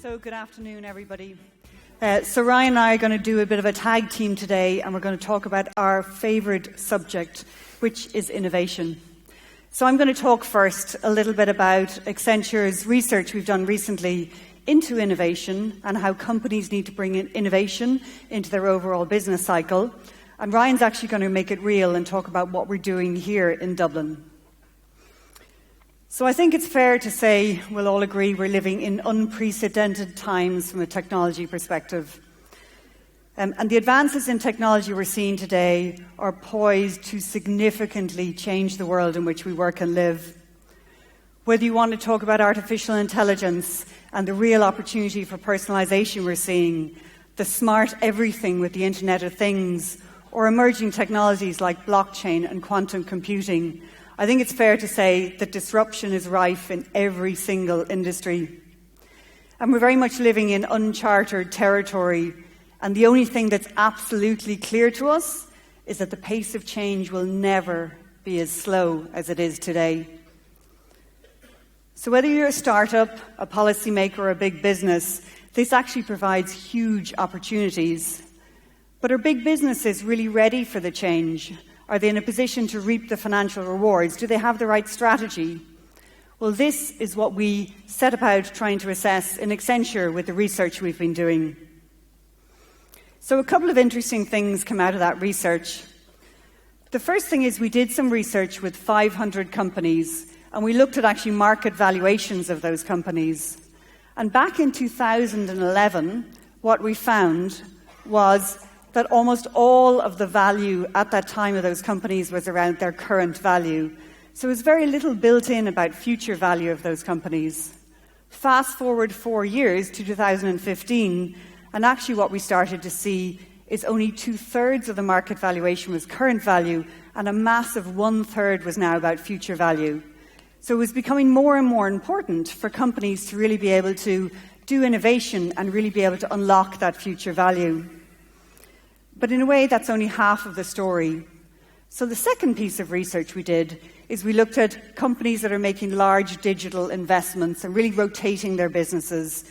So good afternoon, everybody. So Ryan and I are going to do a bit of a tag team today, and we're going to talk about our favourite subject, which is innovation. So I'm going to talk first a little bit about Accenture's research we've done recently into innovation and how companies need to bring in innovation into their overall business cycle. And Ryan's actually going to make it real and talk about what we're doing here in Dublin. So I think it's fair to say we'll all agree we're living in unprecedented times from a technology perspective. And the advances in technology we're seeing today are poised to significantly change the world in which we work and live. Whether you want to talk about artificial intelligence and the real opportunity for personalization we're seeing, the smart everything with the Internet of Things, or emerging technologies like blockchain and quantum computing, I think it's fair to say that disruption is rife in every single industry. And we're very much living in uncharted territory, and the only thing that's absolutely clear to us is that the pace of change will never be as slow as it is today. So whether you're a startup, a policymaker, or a big business, this actually provides huge opportunities. But are big businesses really ready for the change? Are they in a position to reap the financial rewards? Do they have the right strategy? Well, this is what we set about trying to assess in Accenture with the research we've been doing. So a couple of interesting things come out of that research. The first thing is we did some research with 500 companies, and we looked at actually market valuations of those companies. And back in 2011, what we found was that almost all of the value at that time of those companies was around their current value. So there's very little built in about future value of those companies. Fast forward 4 years to 2015, and actually what we started to see is only 2/3 of the market valuation was current value, and a massive 1/3 was now about future value. So it was becoming more and more important for companies to really be able to do innovation and really be able to unlock that future value. But in a way, that's only half of the story. So the second piece of research we did is we looked at companies that are making large digital investments and really rotating their businesses.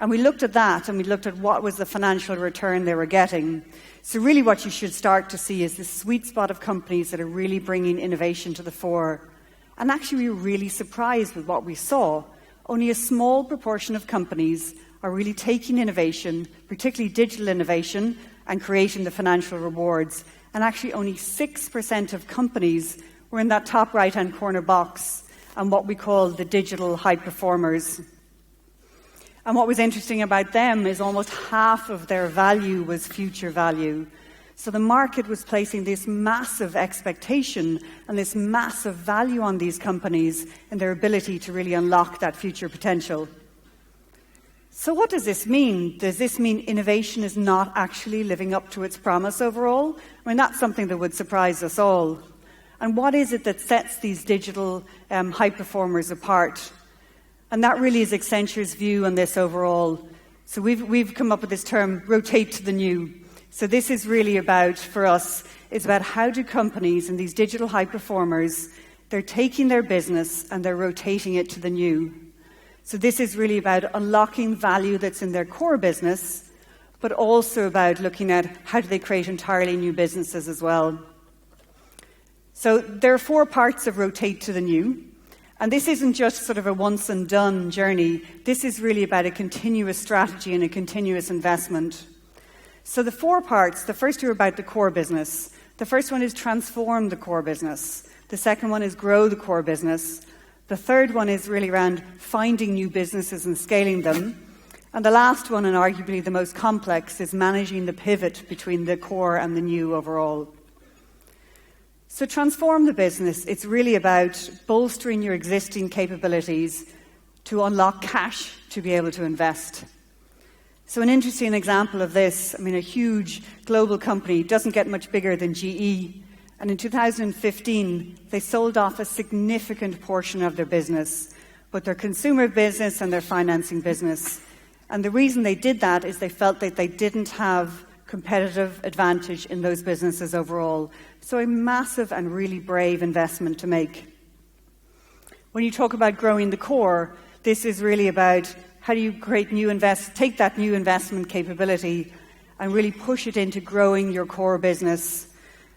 And we looked at that, and we looked at what was the financial return they were getting. So really what you should start to see is this sweet spot of companies that are really bringing innovation to the fore. And actually, we were really surprised with what we saw. Only a small proportion of companies are really taking innovation, particularly digital innovation, and creating the financial rewards. And actually only 6% of companies were in that top right-hand corner box and what we call the digital high performers. And what was interesting about them is almost half of their value was future value. So the market was placing this massive expectation and this massive value on these companies and their ability to really unlock that future potential. So what does this mean? Does this mean innovation is not actually living up to its promise overall? I mean, that's something that would surprise us all. And what is it that sets these digital high performers apart? And that really is Accenture's view on this overall. So we've come up with this term, rotate to the new. So this is really about, for us, it's about how do companies and these digital high performers, they're taking their business and they're rotating it to the new. So this is really about unlocking value that's in their core business, but also about looking at how do they create entirely new businesses as well. So there are 4 parts of rotate to the new. And this isn't just sort of a once and done journey. This is really about a continuous strategy and a continuous investment. So the 4 parts, the first 2 are about the core business. The first one is transform the core business. The second one is grow the core business. The third one is really around finding new businesses and scaling them. And the last one, and arguably the most complex, is managing the pivot between the core and the new overall. So transform the business. It's really about bolstering your existing capabilities to unlock cash to be able to invest. So an interesting example of this, I mean, a huge global company doesn't get much bigger than GE. And in 2015, they sold off a significant portion of their business, both their consumer business and their financing business. And the reason they did that is they felt that they didn't have competitive advantage in those businesses overall. So a massive and really brave investment to make. When you talk about growing the core, this is really about How do you take that new investment capability and really push it into growing your core business?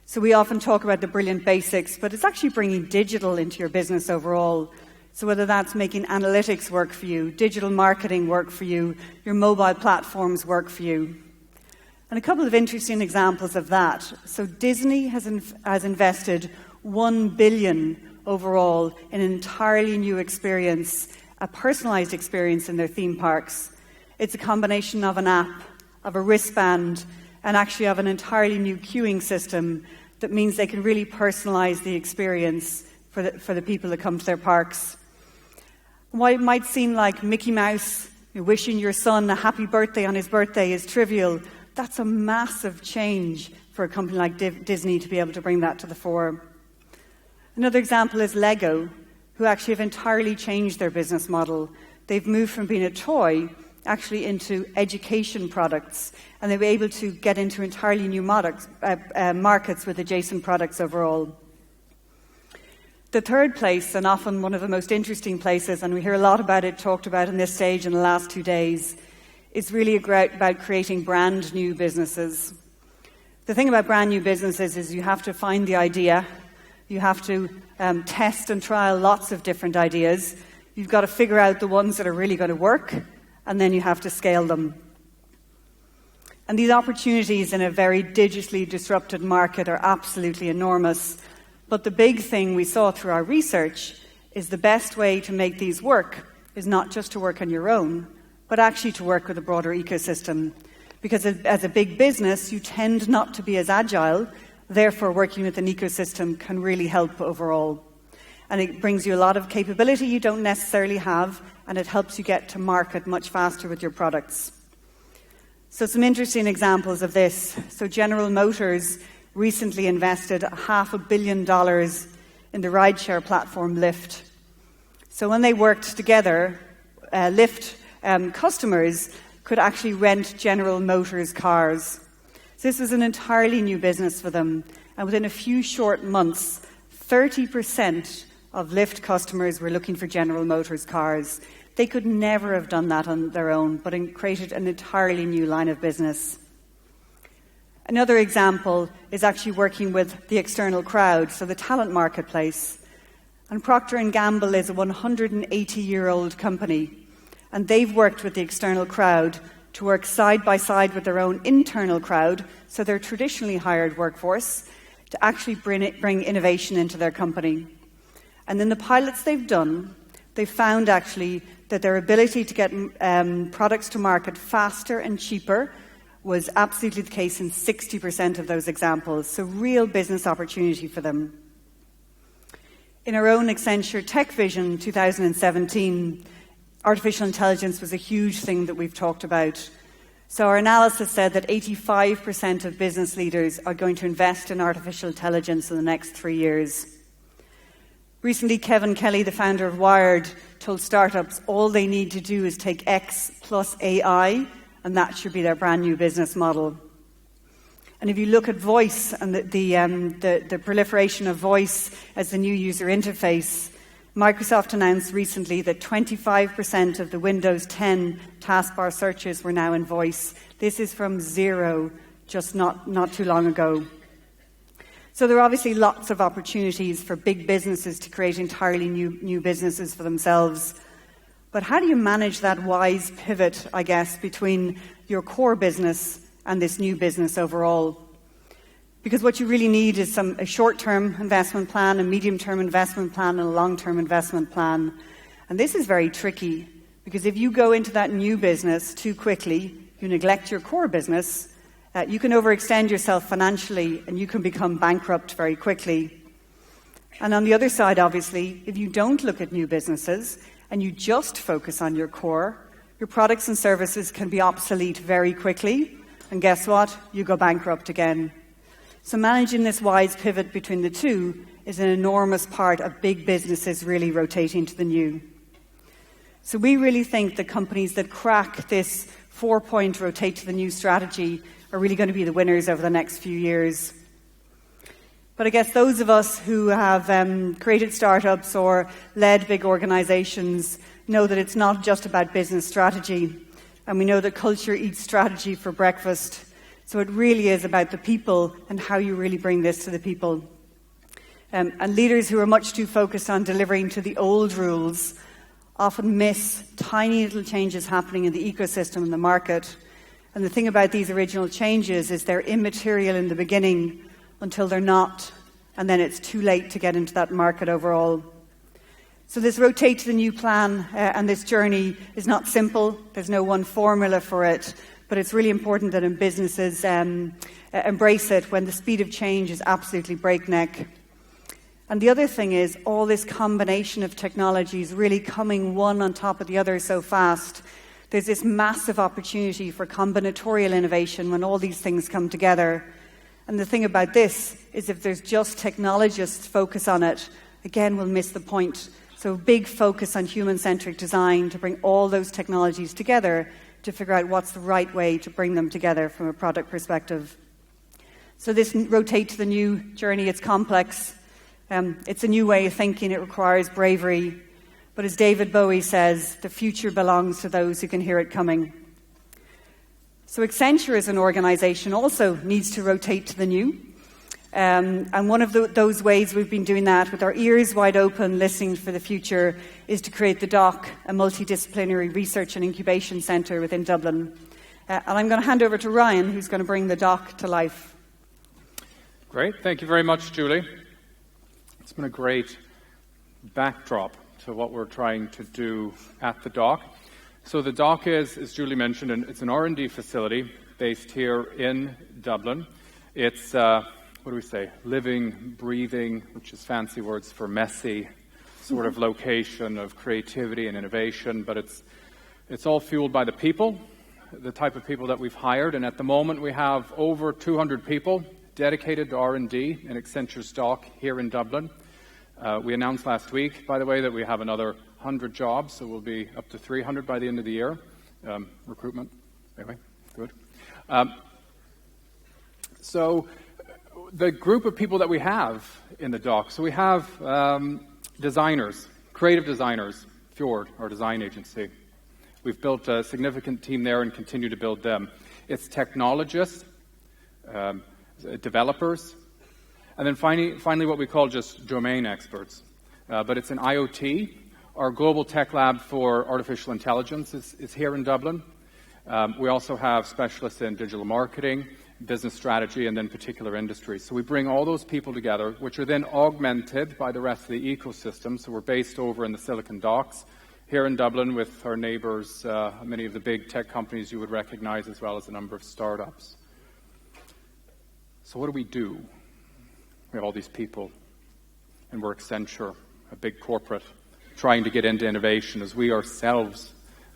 So we often talk about the brilliant basics, but it's actually bringing digital into your business overall. So whether that's making analytics work for you, digital marketing work for you, your mobile platforms work for you. And a couple of interesting examples of that. So Disney has invested $1 billion overall in an entirely new experience, a personalized experience in their theme parks. It's a combination of an app, of a wristband, and actually of an entirely new queuing system that means they can really personalize the experience for the people that come to their parks. While it might seem like Mickey Mouse wishing your son a happy birthday on his birthday is trivial, that's a massive change for a company like Disney to be able to bring that to the fore. Another example is Lego, who actually have entirely changed their business model. They've moved from being a toy actually into education products, and they were able to get into entirely new markets with adjacent products overall. The third place, and often one of the most interesting places, and we hear a lot about it talked about in this stage in the last 2 days, is really about creating brand new businesses. The thing about brand new businesses is you have to find the idea, you have to test and trial lots of different ideas, you've got to figure out the ones that are really going to work, and then you have to scale them. And these opportunities in a very digitally disrupted market are absolutely enormous. But the big thing we saw through our research is the best way to make these work is not just to work on your own, but actually to work with a broader ecosystem. Because as a big business, you tend not to be as agile, therefore working with an ecosystem can really help overall. And it brings you a lot of capability you don't necessarily have, and it helps you get to market much faster with your products. So some interesting examples of this. So General Motors recently invested $500 million in the rideshare platform Lyft. So when they worked together, Lyft customers could actually rent General Motors cars. So this was an entirely new business for them. And within a few short months, 30% of Lyft customers were looking for General Motors cars. They could never have done that on their own, but it created an entirely new line of business. Another example is actually working with the external crowd, so the talent marketplace. And Procter & Gamble is a 180-year-old company, and they've worked with the external crowd to work side by side with their own internal crowd, so their traditionally hired workforce, to actually bring innovation into their company. And in the pilots they've done, they've found actually that their ability to get products to market faster and cheaper was absolutely the case in 60% of those examples, so real business opportunity for them. In our own Accenture Tech Vision 2017, artificial intelligence was a huge thing that we've talked about. So our analysis said that 85% of business leaders are going to invest in artificial intelligence in the next 3 years. Recently, Kevin Kelly, the founder of Wired, told startups all they need to do is take X plus AI, and that should be their brand new business model. And if you look at voice and the proliferation of voice as the new user interface, Microsoft announced recently that 25% of the Windows 10 taskbar searches were now in voice. This is from zero just not too long ago. So there are obviously lots of opportunities for big businesses to create entirely new businesses for themselves. But how do you manage that wise pivot, I guess, between your core business and this new business overall? Because what you really need is a short-term investment plan, a medium-term investment plan, and a long-term investment plan. And this is very tricky, because if you go into that new business too quickly, you neglect your core business, you can overextend yourself financially, and you can become bankrupt very quickly. And on the other side, obviously, if you don't look at new businesses, and you just focus on your core, your products and services can be obsolete very quickly, and guess what? You go bankrupt again. So managing this wise pivot between the two is an enormous part of big businesses really rotating to the new. So we really think the companies that crack this 4-point rotate to the new strategy are really going to be the winners over the next few years. But I guess those of us who have created startups or led big organizations know that it's not just about business strategy, and we know that culture eats strategy for breakfast. So it really is about the people and how you really bring this to the people. And leaders who are much too focused on delivering to the old rules often miss tiny little changes happening in the ecosystem and the market. And the thing about these original changes is they're immaterial in the beginning until they're not, and then it's too late to get into that market overall. So this rotate to the new plan and this journey is not simple. There's no one formula for it. But it's really important that in businesses embrace it when the speed of change is absolutely breakneck. And the other thing is all this combination of technologies really coming one on top of the other so fast. There's this massive opportunity for combinatorial innovation when all these things come together. And the thing about this is if there's just technologists focus on it, again, we'll miss the point. So a big focus on human-centric design to bring all those technologies together to figure out what's the right way to bring them together from a product perspective. So this rotate to the new journey, it's complex. It's a new way of thinking. It requires bravery. But as David Bowie says, the future belongs to those who can hear it coming. So Accenture as an organization also needs to rotate to the new. And one of those ways we've been doing that with our ears wide open, listening for the future, is to create the DOC, a multidisciplinary research and incubation centre within Dublin. And I'm going to hand over to Ryan, who's going to bring the DOC to life. Great. Thank you very much, Julie. It's been a great backdrop to what we're trying to do at the DOC. So the DOC is, as Julie mentioned, it's an R&D facility based here in Dublin. It's what do we say, living, breathing, which is fancy words for messy, sort of location of creativity and innovation, but it's all fueled by the people, the type of people that we've hired, and at the moment we have over 200 people dedicated to R&D in Accenture's DOC here in Dublin. We announced last week, by the way, that we have another 100 jobs, so we'll be up to 300 by the end of the year. Recruitment, anyway, good. So the group of people that we have in the DOC, so we have designers, creative designers, Fjord, our design agency. We've built a significant team there and continue to build them. It's technologists, developers, and then finally what we call just domain experts. But it's in IoT. Our global tech lab for artificial intelligence is here in Dublin. We also have specialists in digital marketing, business strategy, and then particular industries. So we bring all those people together, which are then augmented by the rest of the ecosystem. So we're based over in the Silicon Docks here in Dublin with our neighbours, many of the big tech companies you would recognize, as well as a number of startups. So what do? We have all these people, and we're Accenture, a big corporate, trying to get into innovation as we ourselves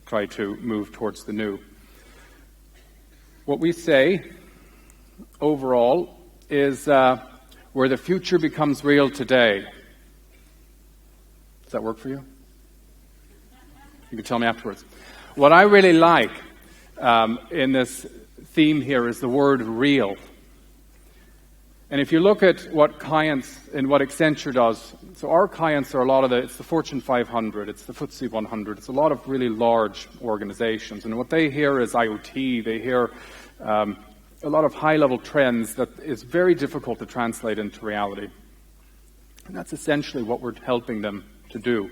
try to move towards the new. What we say overall is where the future becomes real today. Does that work for you? You can tell me afterwards. What I really like in this theme here is the word real. And if you look at what clients and what Accenture does, so our clients are it's the Fortune 500, it's the FTSE 100, it's a lot of really large organizations. And what they hear is IoT, they hear a lot of high-level trends that is very difficult to translate into reality. And that's essentially what we're helping them to do.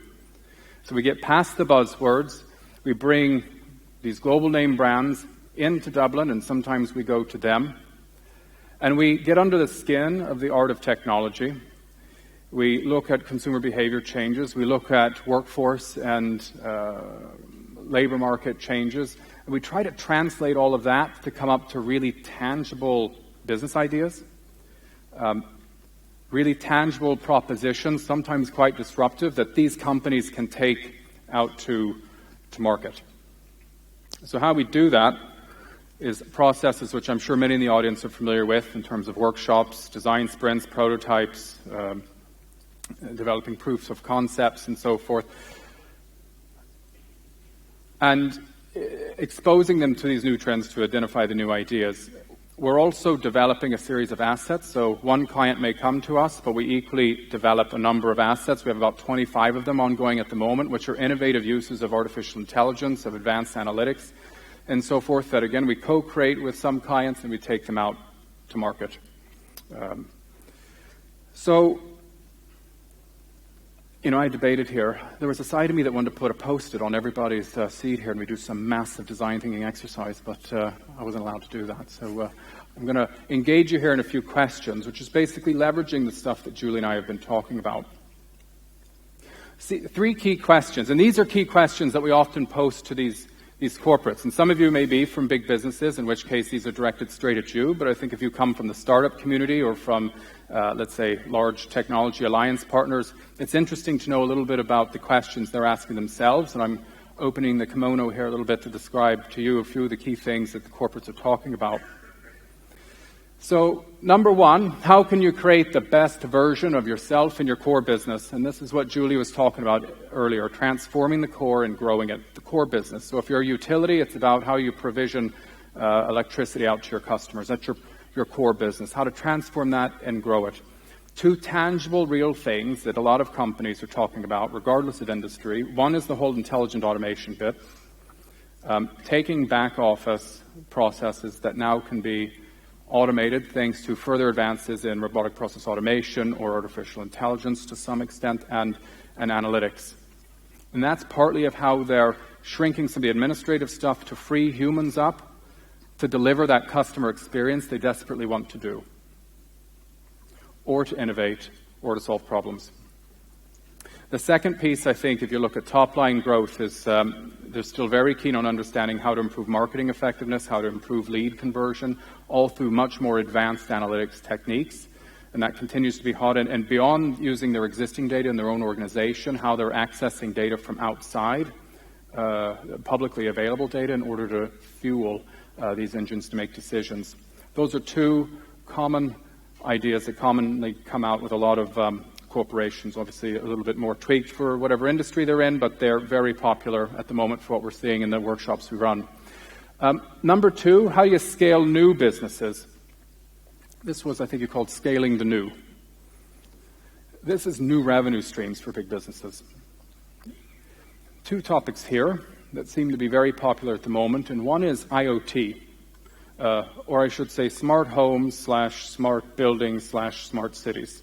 So we get past the buzzwords, we bring these global name brands into Dublin, and sometimes we go to them. And we get under the skin of the art of technology. We look at consumer behavior changes. We look at workforce and labor market changes. And we try to translate all of that to come up to really tangible business ideas, really tangible propositions, sometimes quite disruptive, that these companies can take out to market. So how we do that is processes which I'm sure many in the audience are familiar with in terms of workshops, design sprints, prototypes, developing proofs of concepts and so forth, and exposing them to these new trends to identify the new ideas. We're also developing a series of assets. So one client may come to us, but we equally develop a number of assets. We have about 25 of them ongoing at the moment, which are innovative uses of artificial intelligence, of advanced analytics, and so forth, that again we co-create with some clients and we take them out to market. I debated here. There was a side of me that wanted to put a post-it on everybody's seat here and we do some massive design thinking exercise, but I wasn't allowed to do that. So I'm going to engage you here in a few questions, which is basically leveraging the stuff that Julie and I have been talking about. See, 3 key questions, and these are key questions that we often post to these corporates. And some of you may be from big businesses, in which case these are directed straight at you. But I think if you come from the startup community or from, let's say, large technology alliance partners, it's interesting to know a little bit about the questions they're asking themselves. And I'm opening the kimono here a little bit to describe to you a few of the key things that the corporates are talking about. So, number 1, how can you create the best version of yourself in your core business? And this is what Julie was talking about earlier, transforming the core and growing it, the core business. So if you're a utility, it's about how you provision electricity out to your customers. That's your core business, how to transform that and grow it. 2 tangible, real things that a lot of companies are talking about, regardless of industry. One is the whole intelligent automation bit, taking back office processes that now can be automated thanks to further advances in robotic process automation or artificial intelligence to some extent and analytics. And that's partly of how they're shrinking some of the administrative stuff to free humans up to deliver that customer experience they desperately want to do, or to innovate, or to solve problems. The second piece, I think, if you look at top-line growth, is they're still very keen on understanding how to improve marketing effectiveness, how to improve lead conversion, all through much more advanced analytics techniques. And that continues to be hot. And beyond using their existing data in their own organization, how they're accessing data from outside, publicly available data, in order to fuel these engines to make decisions. Those are 2 common ideas that commonly come out with a lot of corporations, obviously a little bit more tweaked for whatever industry they're in, but they're very popular at the moment for what we're seeing in the workshops we run. Number 2, how do you scale new businesses? This was, I think, called scaling the new. This is new revenue streams for big businesses. 2 topics here that seem to be very popular at the moment, and one is IoT, or I should say smart homes / smart buildings / smart cities.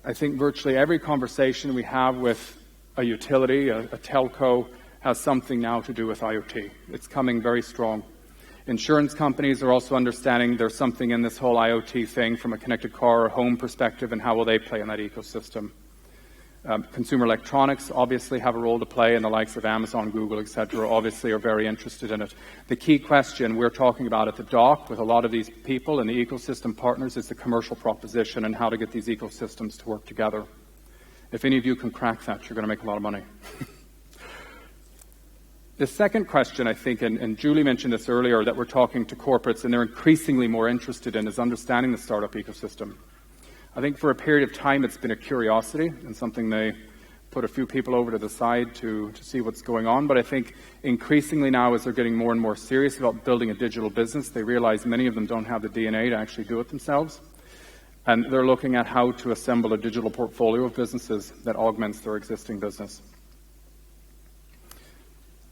I think virtually every conversation we have with a utility, a telco, has something now to do with IoT. It's coming very strong. Insurance companies are also understanding there's something in this whole IoT thing from a connected car or home perspective, and how will they play in that ecosystem. Consumer electronics obviously have a role to play, and the likes of Amazon, Google, etc. obviously are very interested in it. The key question we're talking about at the dock with a lot of these people and the ecosystem partners is the commercial proposition and how to get these ecosystems to work together. If any of you can crack that, you're going to make a lot of money. The second question, I think, and Julie mentioned this earlier, that we're talking to corporates and they're increasingly more interested in, is understanding the startup ecosystem. I think for a period of time it's been a curiosity and something they put a few people over to the side to see what's going on. But I think increasingly now, as they're getting more and more serious about building a digital business, they realize many of them don't have the DNA to actually do it themselves. And they're looking at how to assemble a digital portfolio of businesses that augments their existing business.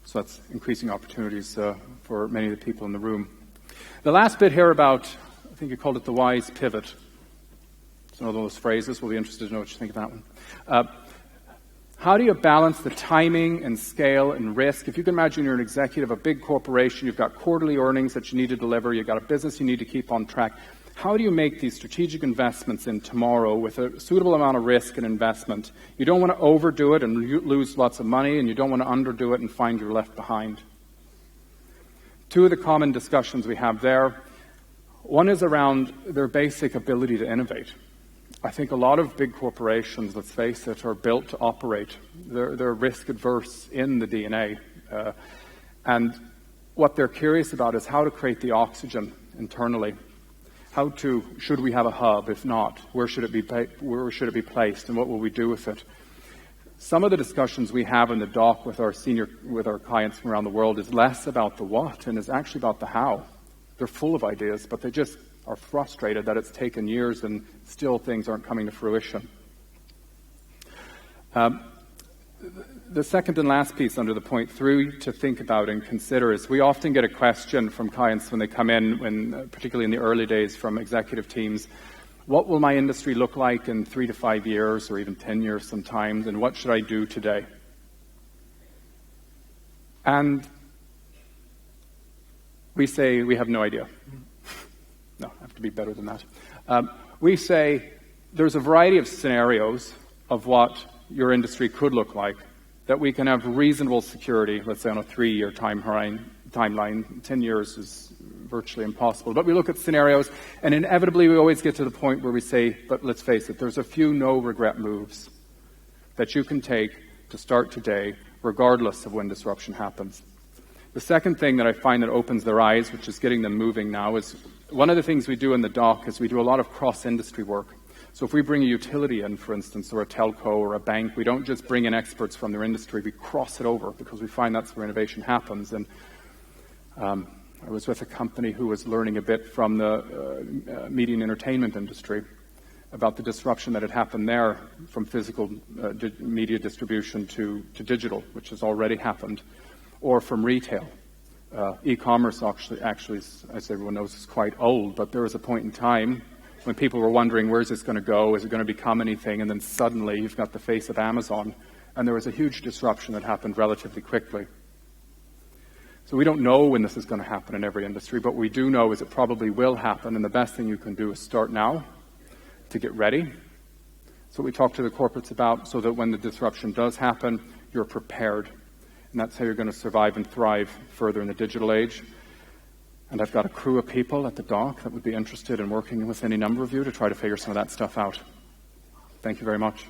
So that's increasing opportunities for many of the people in the room. The last bit here about, I think you called it the wise pivot. It's one of those phrases. We'll be interested to know what you think of that one. How do you balance the timing and scale and risk? If you can imagine you're an executive of a big corporation, you've got quarterly earnings that you need to deliver, you've got a business you need to keep on track. How do you make these strategic investments in tomorrow with a suitable amount of risk and investment? You don't want to overdo it and lose lots of money, and you don't want to underdo it and find you're left behind. 2 of the common discussions we have there. One is around their basic ability to innovate. I think a lot of big corporations, let's face it, are built to operate. They're risk adverse in the DNA. And what they're curious about is how to create the oxygen internally. Should we have a hub? If not, where should it be placed, and what will we do with it? Some of the discussions we have in the dock with our clients from around the world is less about the what and is actually about the how. They're full of ideas, but they just are frustrated that it's taken years and still things aren't coming to fruition. The second and last piece under the point 3 to think about and consider is we often get a question from clients when they come in, particularly in the early days from executive teams, what will my industry look like in 3 to 5 years or even 10 years sometimes, and what should I do today? And we say we have no idea. No, I have to be better than that. We say there's a variety of scenarios of what your industry could look like, that we can have reasonable security, let's say on a 3-year timeline. 10 years is virtually impossible. But we look at scenarios, and inevitably we always get to the point where we say, but let's face it, there's a few no-regret moves that you can take to start today, regardless of when disruption happens. The second thing that I find that opens their eyes, which is getting them moving now, is one of the things we do in the dock is we do a lot of cross-industry work. So if we bring a utility in, for instance, or a telco or a bank, we don't just bring in experts from their industry, we cross it over because we find that's where innovation happens. And I was with a company who was learning a bit from the media and entertainment industry about the disruption that had happened there from physical media distribution to digital, which has already happened, or from retail. E-commerce actually, as everyone knows, is quite old, but there was a point in time when people were wondering, where's this going to go? Is it going to become anything? And then suddenly you've got the face of Amazon, and there was a huge disruption that happened relatively quickly. So we don't know when this is going to happen in every industry, but what we do know is it probably will happen, and the best thing you can do is start now to get ready. That's what we talk to the corporates about, so that when the disruption does happen, you're prepared. And that's how you're going to survive and thrive further in the digital age. And I've got a crew of people at the dock that would be interested in working with any number of you to try to figure some of that stuff out. Thank you very much.